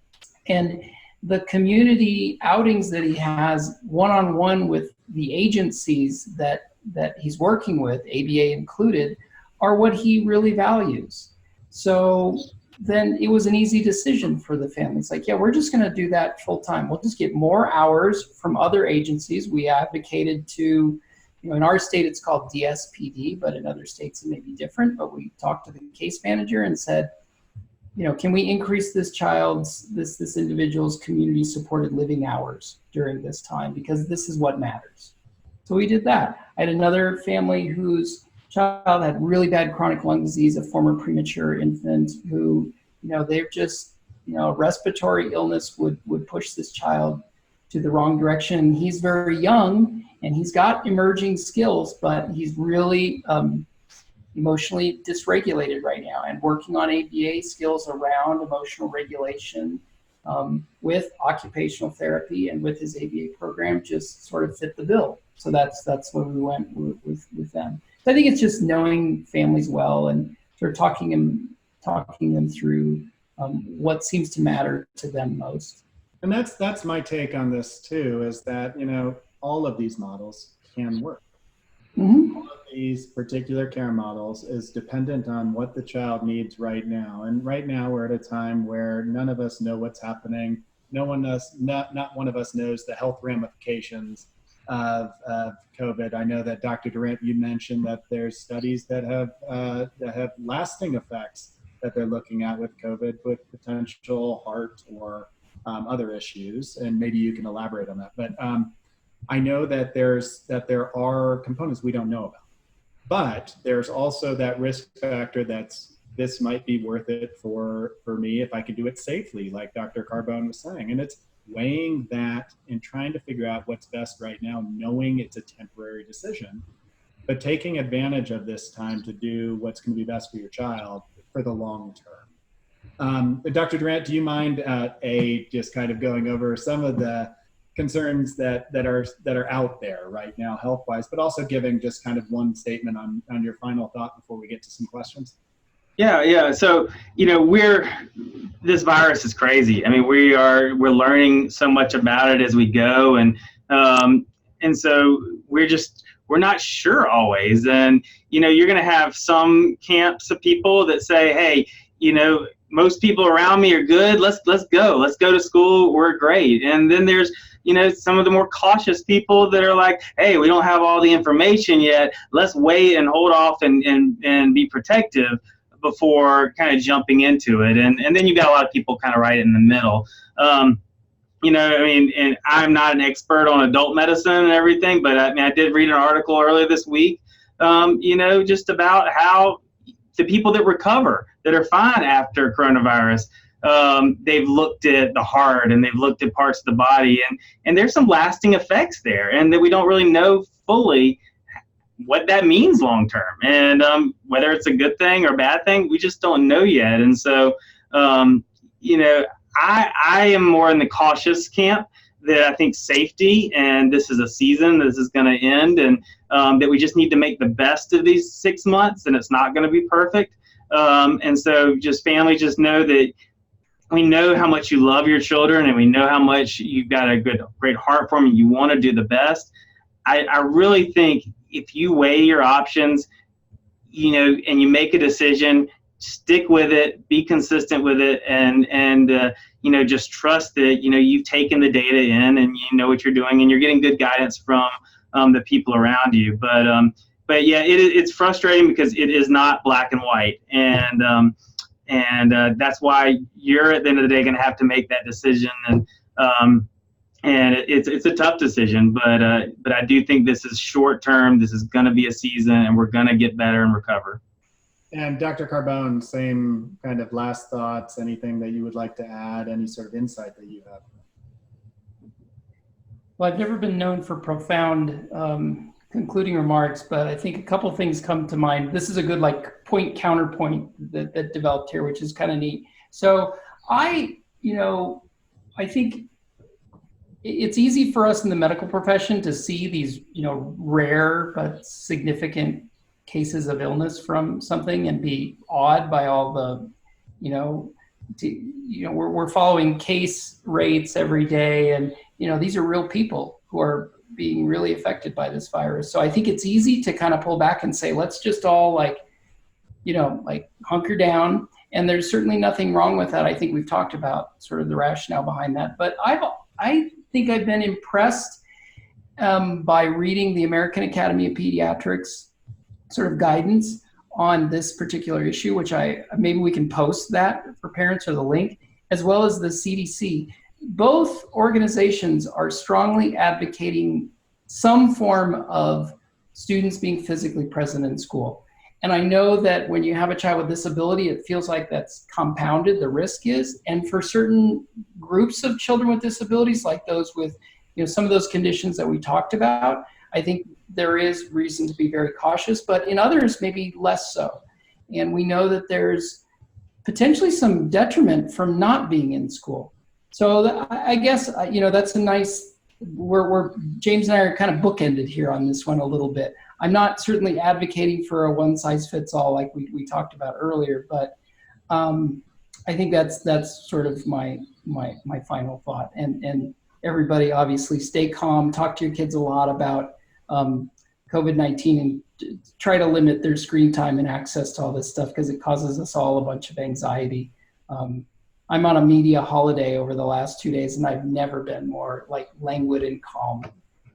And the community outings that he has one-on-one with the agencies that he's working with, ABA included, are what he really values. So then it was an easy decision for the family. It's like, yeah, we're just going to do that full time. We'll just get more hours from other agencies. We advocated to, in our state it's called DSPD, but in other states it may be different. But we talked to the case manager and said, can we increase this individual's community supported living hours during this time, because this is what matters. So we did that. I had another family whose child had really bad chronic lung disease, a former premature infant, who, they've just, respiratory illness would push this child to the wrong direction. He's very young and he's got emerging skills, but he's really emotionally dysregulated right now, and working on ABA skills around emotional regulation with occupational therapy and with his ABA program just sort of fit the bill. So that's where we went with them. So I think it's just knowing families well and sort of talking them through what seems to matter to them most. And that's my take on this too, is that, all of these models can work. Mm-hmm. All of these particular care models is dependent on what the child needs right now. And right now we're at a time where none of us know what's happening. No one knows, not one of us knows the health ramifications of COVID. I know that Dr. Durant, you mentioned that there's studies that have lasting effects that they're looking at with COVID, with potential heart or other issues, and maybe you can elaborate on that. But I know that there are components we don't know about, but there's also that risk factor this might be worth it for me if I can do it safely, like Dr. Carbone was saying. And it's weighing that and trying to figure out what's best right now, knowing it's a temporary decision, but taking advantage of this time to do what's going to be best for your child for the long term. Dr. Durant, do you mind just kind of going over some of the concerns that are out there right now health-wise, but also giving just kind of one statement on your final thought before we get to some questions? Yeah. So, this virus is crazy. I mean, we're learning so much about it as we go. And so we're not sure always. And, you're going to have some camps of people that say, hey, most people around me are good. Let's go to school. We're great. And then there's, some of the more cautious people that are like, hey, we don't have all the information yet. Let's wait and hold off and be protective before kind of jumping into it. And then you got a lot of people kind of right in the middle. And I'm not an expert on adult medicine and everything, but I did read an article earlier this week, just about how the people that recover, that are fine after coronavirus, they've looked at the heart and they've looked at parts of the body, and there's some lasting effects there, and that we don't really know fully what that means long term, and whether it's a good thing or bad thing, we just don't know yet. And so, I am more in the cautious camp, that I think safety, and this is a season, this is going to end, and that we just need to make the best of these 6 months, and it's not going to be perfect. And so just families just know that we know how much you love your children, and we know how much you've got a great heart for them, and you want to do the best. I really think if you weigh your options, and you make a decision, stick with it, be consistent with it, and just trust that, you've taken the data in and you know what you're doing, and you're getting good guidance from the people around you. But yeah, it's frustrating because it is not black and white. And that's why you're at the end of the day going to have to make that decision. And it's a tough decision, but I do think this is short term. This is going to be a season, and we're going to get better and recover. And Dr. Carbone, same kind of last thoughts, anything that you would like to add, any sort of insight that you have? Well, I've never been known for profound concluding remarks, but I think a couple of things come to mind. This is a good point counterpoint that developed here, which is kind of neat. So I think it's easy for us in the medical profession to see these, rare but significant cases of illness from something and be awed by all the, we're following case rates every day, and these are real people who are being really affected by this virus. So I think it's easy to kind of pull back and say, let's just all hunker down. And there's certainly nothing wrong with that. I think we've talked about sort of the rationale behind that. But I think I've been impressed by reading the American Academy of Pediatrics sort of guidance on this particular issue, which maybe we can post that for parents, or the link, as well as the CDC. Both organizations are strongly advocating some form of students being physically present in school. And I know that when you have a child with disability, it feels like that's compounded, the risk is. And for certain groups of children with disabilities, like those with some of those conditions that we talked about, I think there is reason to be very cautious, but in others, maybe less so. And we know that there's potentially some detriment from not being in school. So I guess, that's a nice, we're James and I are kind of bookended here on this one a little bit. I'm not certainly advocating for a one size fits all like we talked about earlier, but I think that's sort of my final thought. And everybody obviously stay calm, talk to your kids a lot about COVID-19, and try to limit their screen time and access to all this stuff, because it causes us all a bunch of anxiety. I'm on a media holiday over the last 2 days, and I've never been more languid and calm.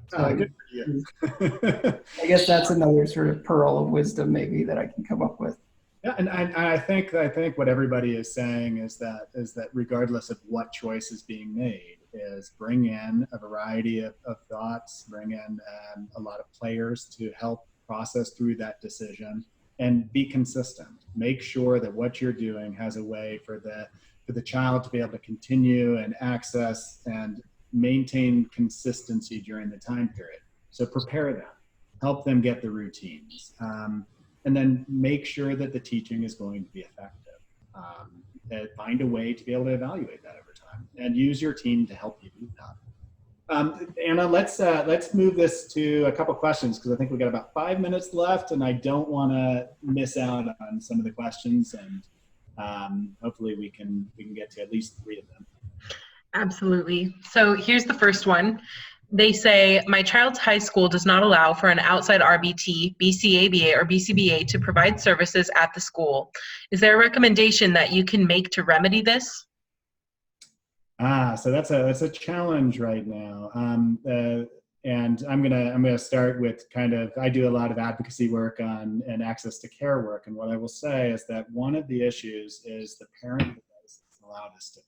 So Good for you. I guess that's another sort of pearl of wisdom maybe that I can come up with. Yeah, and I think what everybody is saying is that regardless of what choice is being made, is bring in a variety of thoughts, bring in a lot of players to help process through that decision, and be consistent. Make sure that what you're doing has a way for the child to be able to continue and access and maintain consistency during the time period. So prepare them, help them get the routines, and then make sure that the teaching is going to be effective. Find a way to be able to evaluate that over time, and use your team to help you do that. Anna, let's move this to a couple questions, because I think we've got about 5 minutes left, and I don't want to miss out on some of the questions, and hopefully we can get to at least 3 of them. Absolutely. So here's the first one. They say, my child's high school does not allow for an outside RBT, BCABA, or BCBA to provide services at the school. Is there a recommendation that you can make to remedy this? So that's a challenge right now. And I'm gonna start with I do a lot of advocacy work and access to care work. And what I will say is that one of the issues is the parent that is allowed us typically.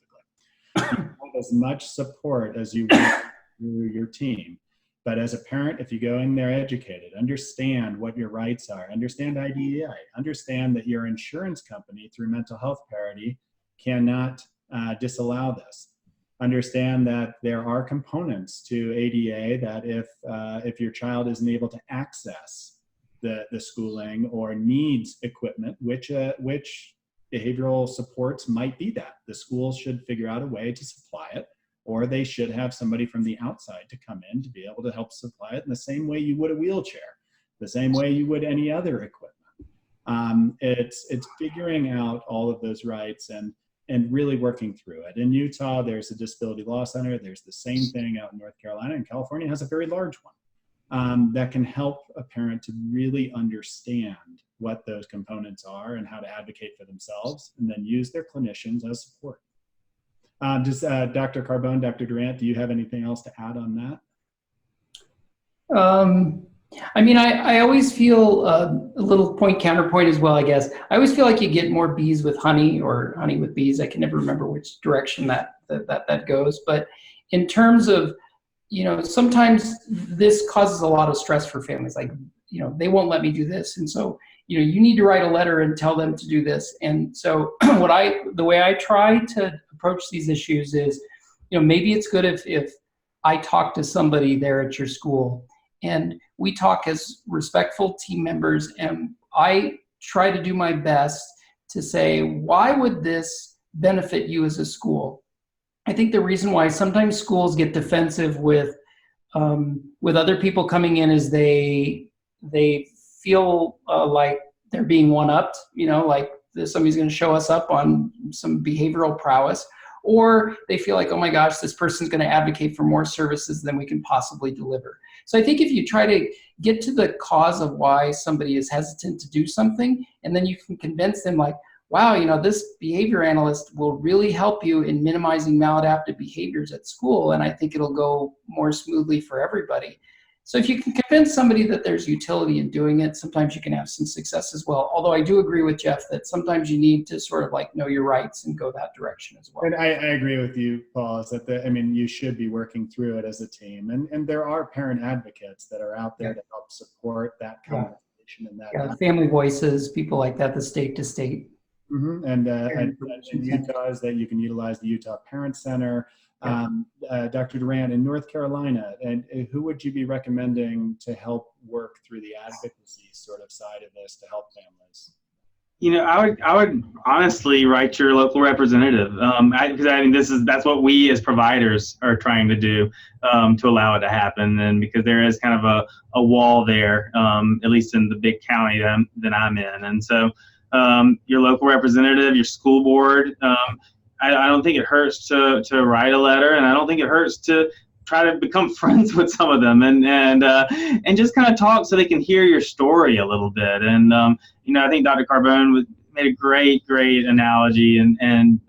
You have as much support as you want through your team. But as a parent, if you go in there educated, understand what your rights are, understand IDEA, understand that your insurance company through mental health parity cannot disallow this. Understand that there are components to ADA that if your child isn't able to access the schooling or needs equipment, which behavioral supports might be that. The schools should figure out a way to supply it, or they should have somebody from the outside to come in to be able to help supply it in the same way you would a wheelchair, the same way you would any other equipment. It's figuring out all of those rights and really working through it. In Utah, there's a disability law center. There's the same thing out in North Carolina, and California has a very large one that can help a parent to really understand what those components are and how to advocate for themselves, and then use their clinicians as support. Does Dr. Carbone, Dr. Durant, do you have anything else to add on that? I mean, I always feel a little counterpoint as well, I guess. I always feel like you get more bees with honey or honey with bees. I can never remember which direction that goes. But in terms of, sometimes this causes a lot of stress for families. Like, they won't let me do this. And so, you need to write a letter and tell them to do this. And so the way I try to approach these issues is, maybe it's good if I talk to somebody there at your school and we talk as respectful team members, and I try to do my best to say, why would this benefit you as a school? I think the reason why sometimes schools get defensive with other people coming in is they feel like they're being one-upped, like somebody's going to show us up on some behavioral prowess, or they feel like, oh my gosh, this person's going to advocate for more services than we can possibly deliver. So I think if you try to get to the cause of why somebody is hesitant to do something, and then you can convince them like, wow, this behavior analyst will really help you in minimizing maladaptive behaviors at school, and I think it'll go more smoothly for everybody. So if you can convince somebody that there's utility in doing it, sometimes you can have some success as well. Although I do agree with Jeff that sometimes you need to sort of like know your rights and go that direction as well. And I agree with you, Paul, is that you should be working through it as a team. And there are parent advocates that are out there to help support that conversation and that. Family voices, people like that, the state to state. Mm-hmm. And in Utah is that you can utilize the Utah Parent Center. Dr. Durant, in North Carolina, and who would you be recommending to help work through the advocacy sort of side of this to help families? I would honestly write your local representative, because that's what we as providers are trying to do to allow it to happen, and because there is kind of a wall there, at least in the big county that I'm in, and so your local representative, your school board. I don't think it hurts to write a letter, and I don't think it hurts to try to become friends with some of them and just kind of talk so they can hear your story a little bit. And I think Dr. Carbone made a great analogy and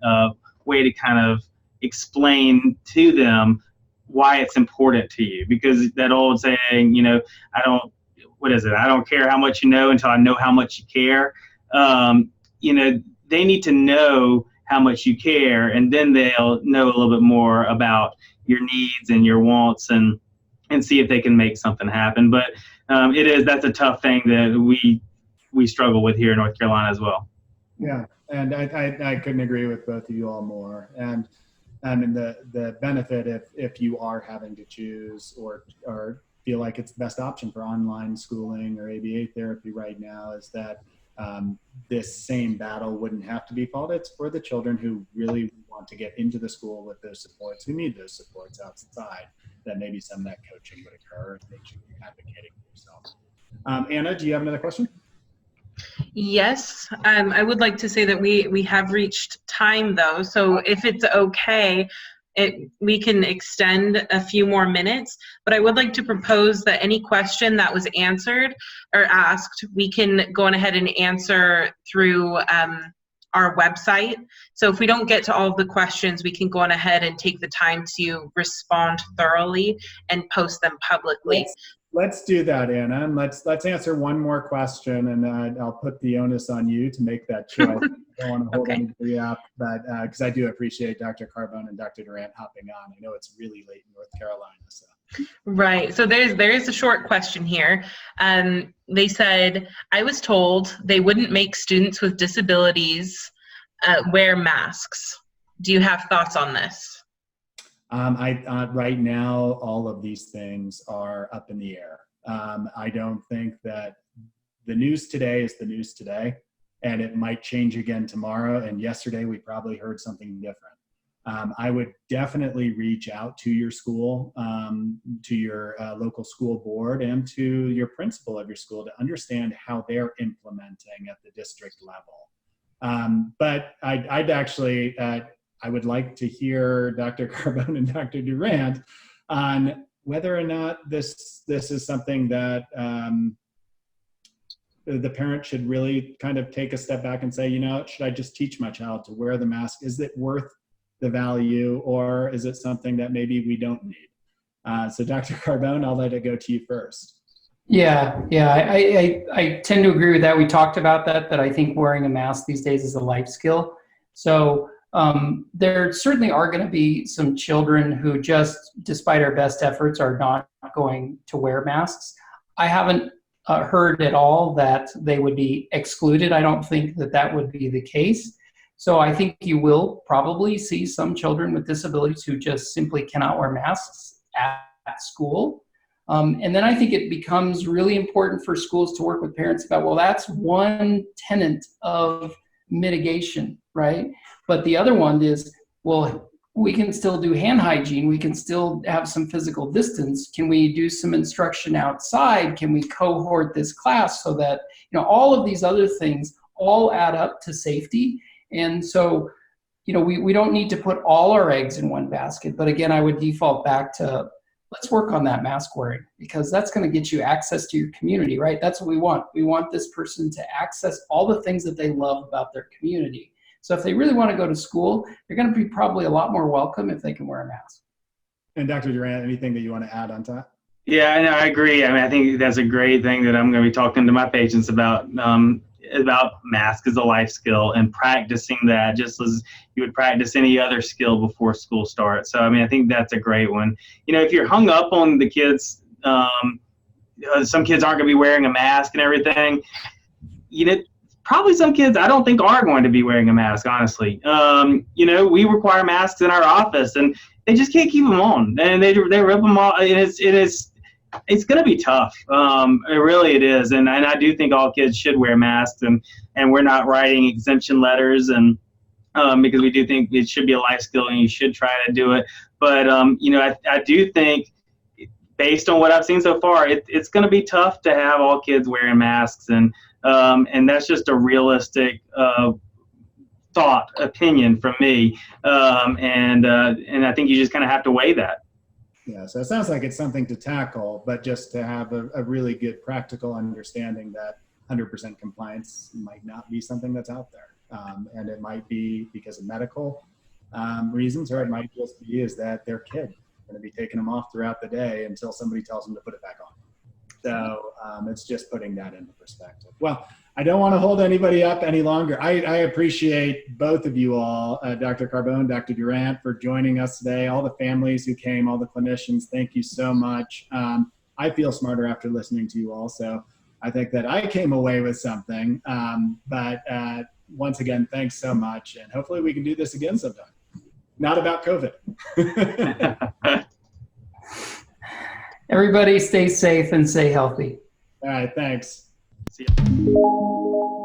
way to kind of explain to them why it's important to you, because that old saying, I don't care how much you know until I know how much you care. They need to know how much you care, and then they'll know a little bit more about your needs and your wants and see if they can make something happen. But that's a tough thing that we struggle with here in North Carolina as well. Yeah, and I couldn't agree with both of you all more. And I mean, the benefit if you are having to choose or feel like it's the best option for online schooling or ABA therapy right now is that this same battle wouldn't have to be fought. It's for the children who really want to get into the school with those supports, who need those supports outside, that maybe some of that coaching would occur. They should be advocating for themselves. Anna, do you have another question? Yes, I would like to say that we have reached time though, so if it's okay, we can extend a few more minutes, but I would like to propose that any question that was answered or asked, we can go on ahead and answer through our website. So if we don't get to all of the questions, we can go on ahead and take the time to respond thoroughly and post them publicly. Let's do that, Anna, and let's answer one more question, and I'll put the onus on you to make that choice. I don't want to hold anybody up, but because I do appreciate Dr. Carbone and Dr. Durant hopping on. I know it's really late in North Carolina, so. Right. So there is a short question here. They said, I was told they wouldn't make students with disabilities wear masks. Do you have thoughts on this? Right now, all of these things are up in the air. I don't think that the news today is the news today. and it might change again tomorrow. And yesterday we probably heard something different. I would definitely reach out to your school, to your local school board, and to your principal of your school to understand how they're implementing at the district level. But I'd actually, I would like to hear Dr. Carbone and Dr. Durant on whether or not this is something that the parent should really kind of take a step back and say, you know, should I just teach my child to wear the mask? Is it worth the value, or is it something that maybe we don't need? So Dr. Carbone, I'll let it go to you first. Yeah, I tend to agree with that. We talked about that I think wearing a mask these days is a life skill. So there certainly are going to be some children who just, despite our best efforts, are not going to wear masks. I haven't heard at all that they would be excluded. I don't think that would be the case. So I think you will probably see some children with disabilities who just simply cannot wear masks at school. And then I think it becomes really important for schools to work with parents about, well, that's one tenet of mitigation, right? But the other one is, well, we can still do hand hygiene. We can still have some physical distance. Can we do some instruction outside? Can we cohort this class so that, you know, all of these other things all add up to safety? And so, you know, we don't need to put all our eggs in one basket. But again, I would default back to, let's work on that mask wearing, because that's going to get you access to your community, right? That's what we want. We want this person to access all the things that they love about their community. So if they really want to go to school, they're going to be probably a lot more welcome if they can wear a mask. And Dr. Durant, anything that you want to add on top? Yeah, I agree. I mean, I think that's a great thing that I'm going to be talking to my patients about mask as a life skill and practicing that just as you would practice any other skill before school starts. So, I mean, I think that's a great one. You know, if you're hung up on the kids, some kids aren't going to be wearing a mask and everything, you know, probably some kids I don't think are going to be wearing a mask, honestly. You know, we require masks in our office and they just can't keep them on, and they rip them off. It's going to be tough. It is. And I do think all kids should wear masks, and we're not writing exemption letters, and because we do think it should be a life skill and you should try to do it. But, you know, I do think based on what I've seen so far, it's going to be tough to have all kids wearing masks. And that's just a realistic opinion from me. And I think you just kind of have to weigh that. Yeah, so it sounds like it's something to tackle, but just to have a really good practical understanding that 100% compliance might not be something that's out there. And it might be because of medical reasons, or it might just be is that their kid going to be taking them off throughout the day until somebody tells them to put it back on. So it's just putting that into perspective. Well, I don't want to hold anybody up any longer. I appreciate both of you all, Dr. Carbone, Dr. Durant, for joining us today, all the families who came, all the clinicians, thank you so much. I feel smarter after listening to you all, so I think that I came away with something. But once again, thanks so much, and hopefully we can do this again sometime. Not about COVID. Everybody stay safe and stay healthy. All right, thanks. See ya.